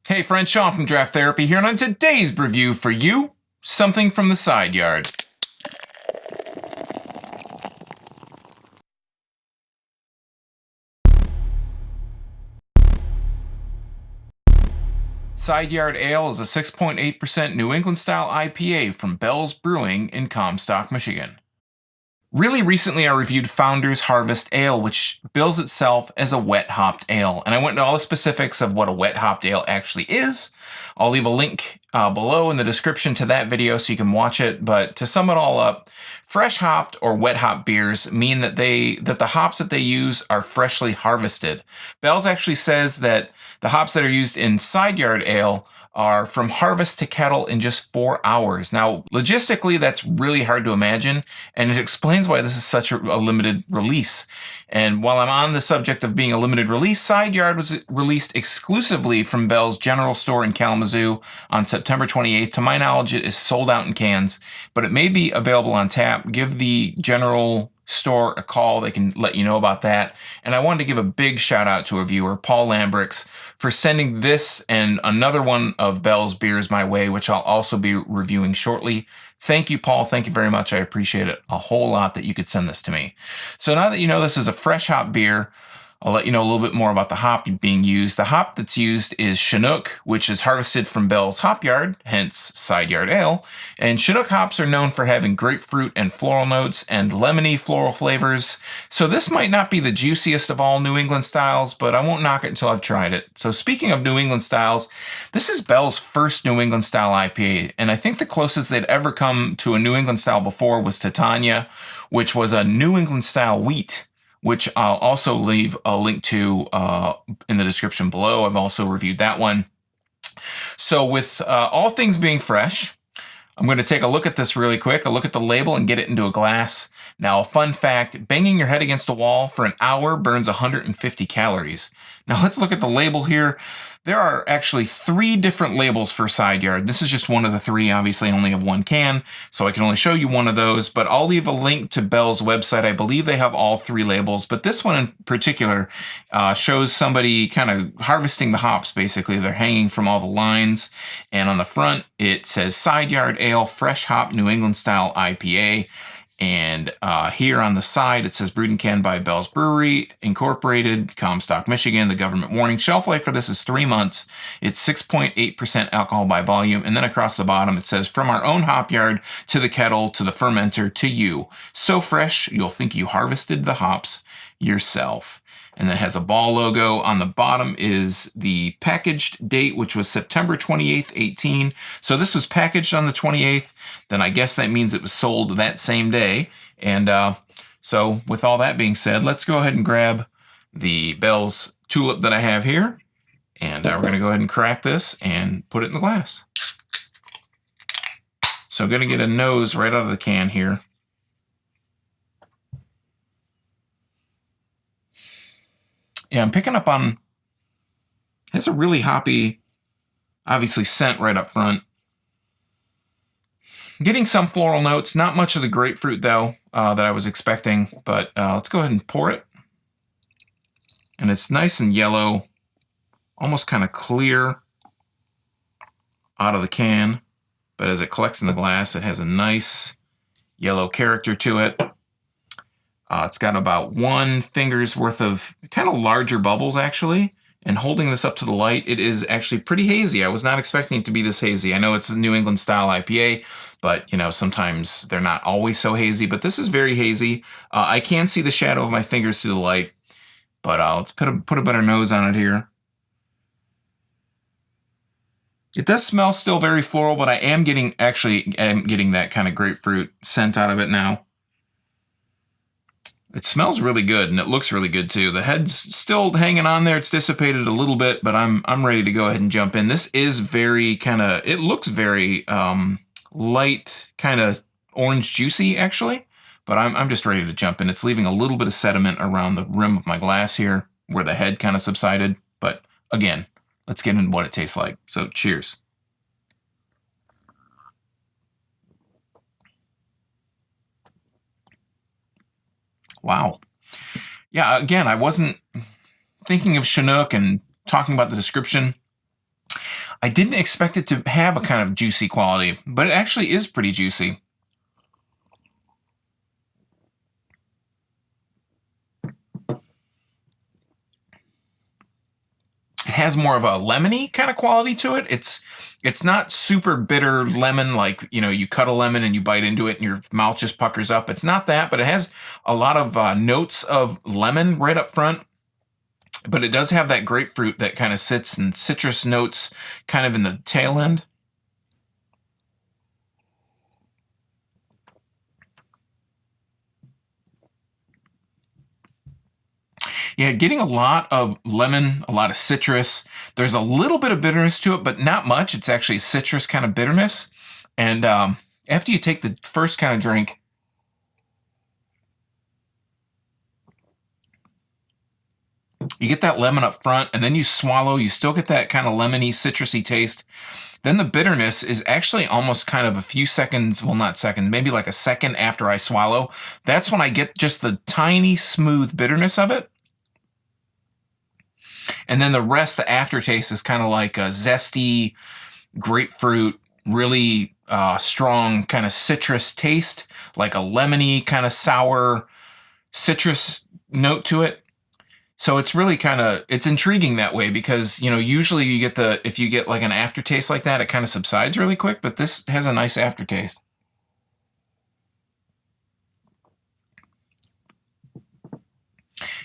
Hey friends, Sean from Draft Therapy here, and on today's review for you, something from the side yard. Side Yard Ale is a 6.8% New England Style IPA from Bell's Brewing in Comstock, Michigan. Really recently, I reviewed Founder's Harvest Ale, which bills itself as a wet hopped ale. And I went into all the specifics of what a wet hopped ale actually is. I'll leave a link below in the description to that video so you can watch it. But to sum it all up, fresh hopped or wet hop beers mean that the hops that they use are freshly harvested. Bell's actually says that the hops that are used in Side Yard Ale are from harvest to kettle in just 4 hours. Now, logistically, that's really hard to imagine, and it explains why this is such a limited release. And while I'm on the subject of being a limited release, Side Yard was released exclusively from Bell's General Store in Kalamazoo on September 28th. To my knowledge, it is sold out in cans, but it may be available on tap. Give the General Store a call. They can let you know about that. And I wanted to give a big shout out to a viewer, Paul Lambrix, for sending this and another one of Bell's beers my way, which I'll also be reviewing shortly. Thank you, Paul. Thank you very much. I appreciate it a whole lot that you could send this to me. So now that you know this is a fresh hop beer, I'll let you know a little bit more about the hop being used. The hop that's used is Chinook, which is harvested from Bell's Hop Yard, hence Side Yard Ale. And Chinook hops are known for having grapefruit and floral notes and lemony floral flavors. So this might not be the juiciest of all New England styles, but I won't knock it until I've tried it. So speaking of New England styles, this is Bell's first New England style IPA. And I think the closest they'd ever come to a New England style before was Titania, which was a New England style wheat, which I'll also leave a link to in the description below. I've also reviewed that one. So with all things being fresh, I'm going to take a look at this really quick, a look at the label and get it into a glass. Now, a fun fact, banging your head against a wall for an hour burns 150 calories. Now let's look at the label here. There are actually 3 different labels for Side Yard. This is just one of the 3. Obviously, I only have one can, so I can only show you one of those, but I'll leave a link to Bell's website. I believe they have all 3 labels, but this one in particular shows somebody kind of harvesting the hops, basically. They're hanging from all the lines, and on the front, it says Side Yard Ale Fresh Hop New England Style IPA. And here on the side, it says brewed and canned by Bell's Brewery, Incorporated, Comstock, Michigan. The government warning shelf life for this is 3 months. It's 6.8% alcohol by volume. And then across the bottom, it says from our own hop yard to the kettle to the fermenter to you. So fresh, you'll think you harvested the hops yourself. And then it has a ball logo. On the bottom is the packaged date, which was September 28th, 18. So this was packaged on the 28th. Then I guess that means it was sold that same day. And so with all that being said, let's go ahead and grab the Bell's Tulip that I have here. And we're going to go ahead and crack this and put it in the glass. So I'm going to get a nose right out of the can here. Yeah, I'm picking up on, it has a really hoppy, obviously, scent right up front. Getting some floral notes, not much of the grapefruit, though, that I was expecting. But let's go ahead and pour it. And it's nice and yellow, almost kind of clear out of the can. But as it collects in the glass, it has a nice yellow character to it. It's got about 1 finger's worth of kind of larger bubbles, actually. And holding this up to the light, it is actually pretty hazy. I was not expecting it to be this hazy. I know it's a New England style IPA, but you know, sometimes they're not always so hazy. But this is very hazy. I can see the shadow of my fingers through the light. But let's put a better nose on it here. It does smell still very floral, but I am getting that kind of grapefruit scent out of it now. It smells really good, and it looks really good, too. The head's still hanging on there. It's dissipated a little bit, but I'm ready to go ahead and jump in. This is very it looks very light, kind of orange juicy, actually. But I'm just ready to jump in. It's leaving a little bit of sediment around the rim of my glass here, where the head kind of subsided. But, again, let's get into what it tastes like. So, cheers. Wow. Yeah, again, I wasn't thinking of Chinook and talking about the description. I didn't expect it to have a kind of juicy quality, but it actually is pretty juicy. It has more of a lemony kind of quality to it. It's not super bitter lemon, like, you know, you cut a lemon and you bite into it and your mouth just puckers up. It's not that, but it has a lot of notes of lemon right up front. But it does have that grapefruit that kind of sits, and citrus notes kind of in the tail end. Yeah, getting a lot of lemon, a lot of citrus. There's a little bit of bitterness to it, but not much. It's actually citrus kind of bitterness. And after you take the first kind of drink, you get that lemon up front, and then you swallow. You still get that kind of lemony, citrusy taste. Then the bitterness is actually almost kind of a few seconds, well, not seconds, maybe like a second after I swallow. That's when I get just the tiny, smooth bitterness of it. And then the rest, the aftertaste, is kind of like a zesty grapefruit, really strong kind of citrus taste, like a lemony kind of sour citrus note to it. So it's really kind of, it's intriguing that way because, you know, usually you get if you get like an aftertaste like that, it kind of subsides really quick, but this has a nice aftertaste.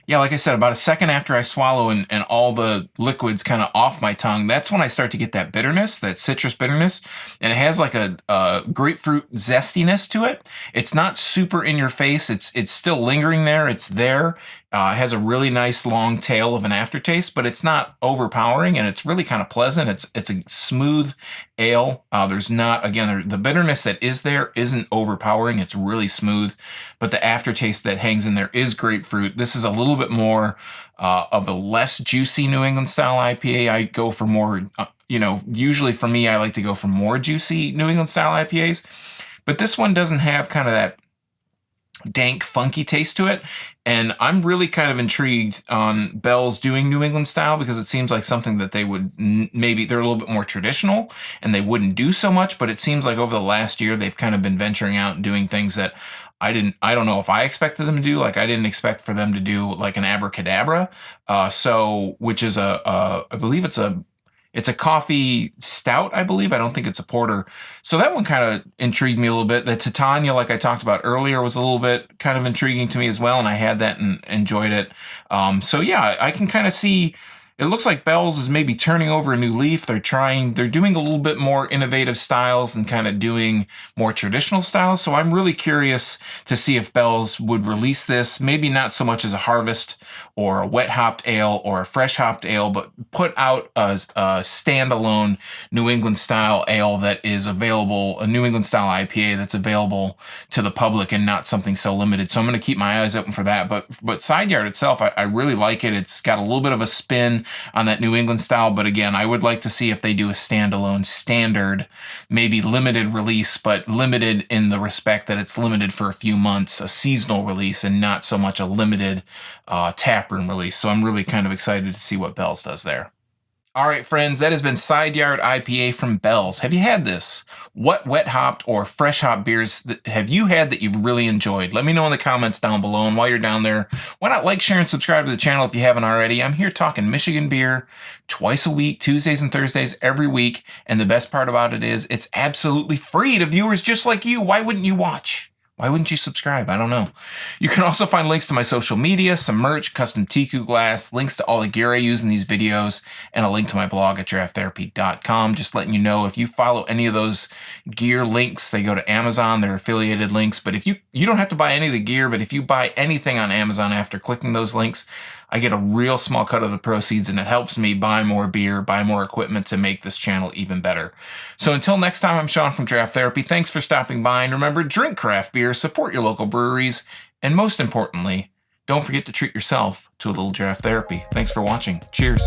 Yeah, like I said, about a second after I swallow and all the liquids kind of off my tongue, that's when I start to get that bitterness, that citrus bitterness. And it has like a grapefruit zestiness to it. It's not super in your face. It's still lingering there. It's there. It has a really nice long tail of an aftertaste, but it's not overpowering, and it's really kind of pleasant. It's a smooth ale. There's not, again, the bitterness that is there isn't overpowering. It's really smooth, but the aftertaste that hangs in there is grapefruit. This is a little bit more of a less juicy New England style IPA. I go for more, usually for me, I like to go for more juicy New England style IPAs, but this one doesn't have kind of that dank, funky taste to it. And I'm really kind of intrigued on Bell's doing New England style because it seems like something that they would, maybe they're a little bit more traditional and they wouldn't do so much, but it seems like over the last year they've kind of been venturing out and doing things that I don't know if I expected them to do. Like, I didn't expect for them to do like an abracadabra. Which is I believe it's a coffee stout, I believe. I don't think it's a porter. So that one kind of intrigued me a little bit. The Titania, like I talked about earlier, was a little bit kind of intriguing to me as well, and I had that and enjoyed it. So yeah, I can kind of see, it looks like Bell's is maybe turning over a new leaf. They're doing a little bit more innovative styles and kind of doing more traditional styles. So I'm really curious to see if Bell's would release this, maybe not so much as a harvest or a wet hopped ale or a fresh hopped ale, but put out a standalone New England style ale that is available, a New England style IPA that's available to the public and not something so limited. So I'm going to keep my eyes open for that. But Side Yard itself, I really like it. It's got a little bit of a spin on that New England style, but again, I would like to see if they do a standalone standard, maybe limited release, but limited in the respect that it's limited for a few months, a seasonal release, and not so much a limited taproom release. So I'm really kind of excited to see what Bell's does there. All right, friends, that has been Side Yard IPA from Bell's. Have you had this? What wet hopped or fresh hop beers have you had that you've really enjoyed? Let me know in the comments down below. And while you're down there, why not like, share, and subscribe to the channel if you haven't already? I'm here talking Michigan beer twice a week, Tuesdays and Thursdays every week. And the best part about it is it's absolutely free to viewers just like you. Why wouldn't you watch? Why wouldn't you subscribe? I don't know. You can also find links to my social media, some merch, custom Tiku glass, links to all the gear I use in these videos, and a link to my blog at drafttherapy.com. Just letting you know, if you follow any of those gear links, they go to Amazon. They're affiliated links. But if you don't have to buy any of the gear, but if you buy anything on Amazon after clicking those links, I get a real small cut of the proceeds, and it helps me buy more beer, buy more equipment to make this channel even better. So until next time, I'm Sean from Draft Therapy. Thanks for stopping by, and remember, drink craft beer, support your local breweries, and most importantly, don't forget to treat yourself to a little draft therapy. Thanks for watching. Cheers.